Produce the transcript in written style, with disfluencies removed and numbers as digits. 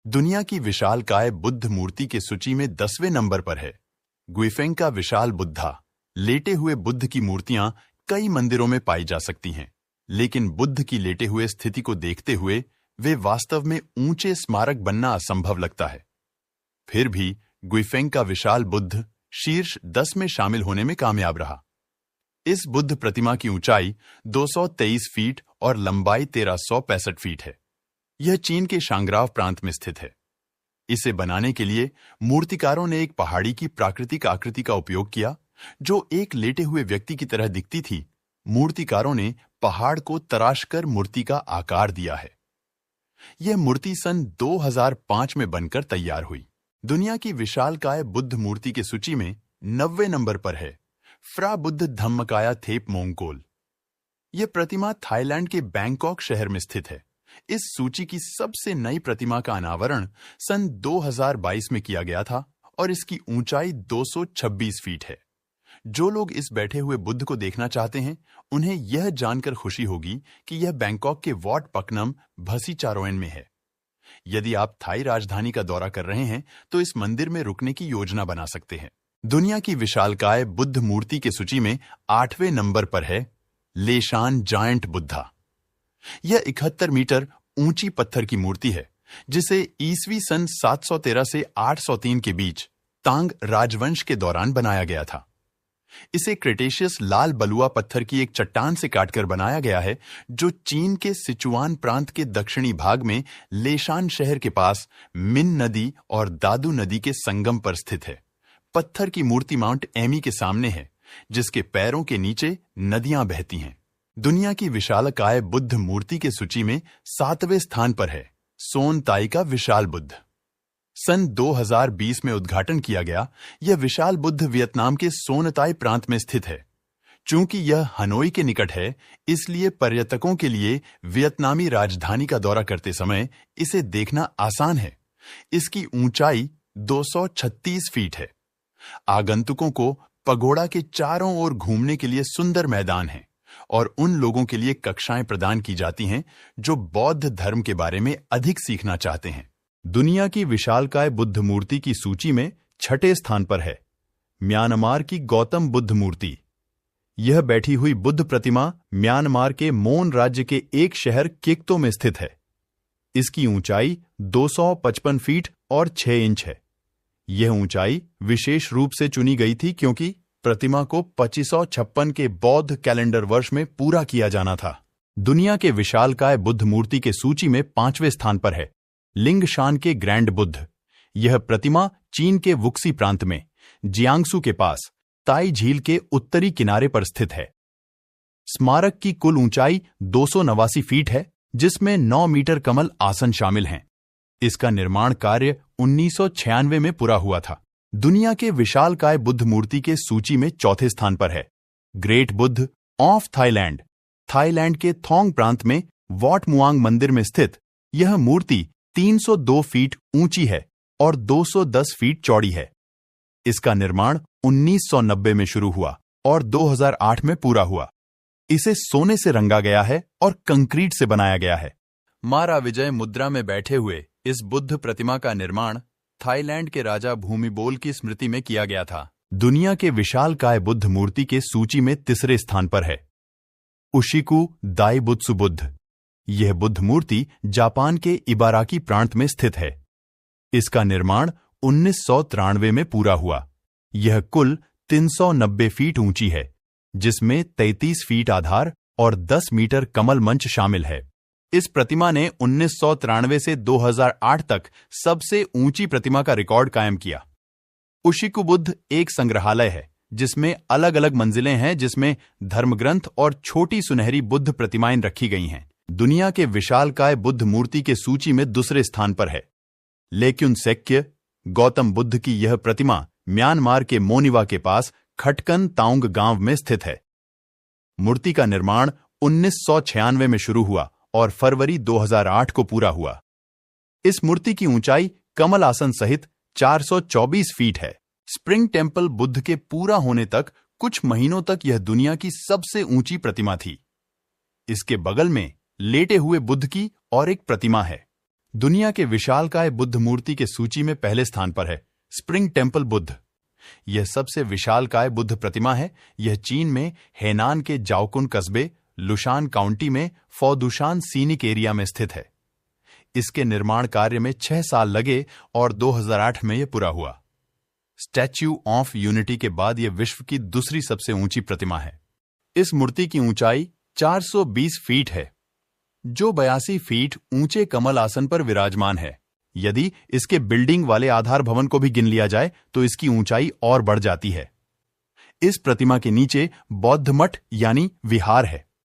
दुनिया की विशालकाय बुद्ध मूर्ति के सूची में 10वें नंबर पर है गुइफेंग का विशाल बुद्धा। लेटे हुए बुद्ध की मूर्तियां कई मंदिरों में पाई जा सकती हैं, लेकिन बुद्ध की लेटे हुए स्थिति को देखते हुए वे वास्तव में ऊंचे स्मारक बनना असंभव लगता है। फिर भी गुइफेंग का विशाल बुद्ध शीर्ष 10 में शामिल होने में कामयाब रहा। इस बुद्ध प्रतिमा की ऊंचाई 223 फीट और लंबाई 1365 फीट है। यह चीन के शांगराव प्रांत में स्थित है। इसे बनाने के लिए मूर्तिकारों ने एक पहाड़ी की प्राकृतिक आकृति का उपयोग किया, जो एक लेटे हुए व्यक्ति की तरह दिखती थी। मूर्तिकारों ने पहाड़ को तराशकर मूर्ति का आकार दिया है। यह मूर्ति सन 2005 में बनकर तैयार हुई। दुनिया की विशालकाय बुद्ध मूर्ति की सूची में 90वें नंबर पर है फ्रा बुद्ध धम्मकाया थेप मोंगकोल। यह प्रतिमा थाईलैंड के बैंकॉक शहर में स्थित है। इस सूची की सबसे नई प्रतिमा का अनावरण सन 2022 में किया गया था और इसकी ऊंचाई 226 फीट है। जो लोग इस बैठे हुए बुद्ध को देखना चाहते हैं, उन्हें यह जानकर खुशी होगी कि यह बैंकॉक के वॉट पकनम भसीचारोएन में है। यदि आप थाई राजधानी का दौरा कर रहे हैं तो इस मंदिर में रुकने की योजना बना सकते हैं। दुनिया की विशालकाय बुद्ध मूर्ति के सूची में 8वें नंबर पर है लेशान जायंट बुद्धा। यह 71 मीटर ऊंची पत्थर की मूर्ति है, जिसे ईसवी सन 713 से 803 के बीच तांग राजवंश के दौरान बनाया गया था। इसे क्रेटेशियस लाल बलुआ पत्थर की एक चट्टान से काटकर बनाया गया है, जो चीन के सिचुआन प्रांत के दक्षिणी भाग में लेशान शहर के पास मिन नदी और दादू नदी के संगम पर स्थित है। पत्थर की मूर्ति माउंट एमी के सामने है, जिसके पैरों के नीचे नदियां बहती हैं। दुनिया की विशालकाय बुद्ध मूर्ति के सूची में 7वें स्थान पर है सोन ताई का विशाल बुद्ध। सन 2020 में उद्घाटन किया गया यह विशाल बुद्ध वियतनाम के सोन ताई प्रांत में स्थित है। चूंकि यह हनोई के निकट है, इसलिए पर्यटकों के लिए वियतनामी राजधानी का दौरा करते समय इसे देखना आसान है। इसकी ऊंचाई 236 फीट है। आगंतुकों को पगोड़ा के चारों ओर घूमने के लिए सुंदर मैदान है और उन लोगों के लिए कक्षाएं प्रदान की जाती हैं जो बौद्ध धर्म के बारे में अधिक सीखना चाहते हैं। दुनिया की विशालकाय बुद्ध मूर्ति की सूची में 6ठे स्थान पर है म्यांमार की गौतम बुद्ध मूर्ति। यह बैठी हुई बुद्ध प्रतिमा म्यांमार के मोन राज्य के एक शहर किक्तो में स्थित है। इसकी ऊंचाई 255 फीट और 6 इंच है। यह ऊंचाई विशेष रूप से चुनी गई थी क्योंकि प्रतिमा को 2556 के बौद्ध कैलेंडर वर्ष में पूरा किया जाना था। दुनिया के विशालकाय बुद्ध मूर्ति के सूची में 5वें स्थान पर है लिंगशान के ग्रैंड बुद्ध। यह प्रतिमा चीन के वुक्सी प्रांत में जियांगसू के पास ताई झील के उत्तरी किनारे पर स्थित है। स्मारक की कुल ऊंचाई 289 फीट है, जिसमें 9 मीटर कमल आसन शामिल हैं। इसका निर्माण कार्य 1996 में पूरा हुआ था। दुनिया के विशालकाय बुद्ध मूर्ति के सूची में 4थे स्थान पर है great Buddha of Thailand. Thailand के थोंग प्रांत में वॉट मुआंग मंदिर में स्थित यह मूर्ति 302 फीट ऊंची है और 210 फीट चौड़ी है। इसका निर्माण 1990 में शुरू हुआ और 2008 में पूरा हुआ। इसे सोने से रंगा गया है और कंक्रीट से बनाया गया है। मारा विजय मुद्रा में बैठे हुए इस बुद्ध प्रतिमा का निर्माण थाईलैंड के राजा भूमिबोल की स्मृति में किया गया था। दुनिया के विशालकाय बुद्ध मूर्ति के सूची में 3रे स्थान पर है उशिकु दाईबुत्सु बुद्ध। यह बुद्ध मूर्ति जापान के इबाराकी प्रांत में स्थित है। इसका निर्माण 1993 में पूरा हुआ। यह कुल 390 फीट ऊंची है, जिसमें 33 फीट आधार और 10 मीटर कमल मंच शामिल है। इस प्रतिमा ने 1993 से 2008 तक सबसे ऊंची प्रतिमा का रिकॉर्ड कायम किया। उशिकु बुद्ध एक संग्रहालय है जिसमें अलग अलग मंजिलें हैं, जिसमें धर्मग्रंथ और छोटी सुनहरी बुद्ध प्रतिमाएं रखी गई हैं। दुनिया के विशालकाय बुद्ध मूर्ति के सूची में 2रे स्थान पर है लेक्युन सेक्य गौतम बुद्ध की यह प्रतिमा म्यांमार के मोनिवा के पास खटकन ताउंग गांव में स्थित है। मूर्ति का निर्माण 1996 में शुरू हुआ और फरवरी 2008 को पूरा हुआ। इस मूर्ति की ऊंचाई कमल आसन सहित 424 फीट है। स्प्रिंग टेम्पल बुद्ध के पूरा होने तक कुछ महीनों तक यह दुनिया की सबसे ऊंची प्रतिमा थी। इसके बगल में लेटे हुए बुद्ध की और एक प्रतिमा है दुनिया के विशालकाय बुद्ध मूर्ति के सूची में पहले स्थान पर है स्प्रिंग टेम्पल बुद्ध। यह सबसे विशालकाय बुद्ध प्रतिमा है। यह चीन में हेनान के जाओकुन कस्बे लुशान काउंटी में फौदुशान सीनिक एरिया में स्थित है। इसके निर्माण कार्य में 6 साल लगे और 2008 में यह पूरा हुआ। स्टैच्यू ऑफ यूनिटी के बाद यह विश्व की दूसरी सबसे ऊंची प्रतिमा है। इस मूर्ति की ऊंचाई 420 फीट है, जो 82 फीट ऊंचे कमल आसन पर विराजमान है। यदि इसके बिल्डिंग वाले आधार भवन को भी गिन लिया जाए तो इसकी ऊंचाई और बढ़ जाती है। इस प्रतिमा के नीचे बौद्ध मठ यानी विहार है।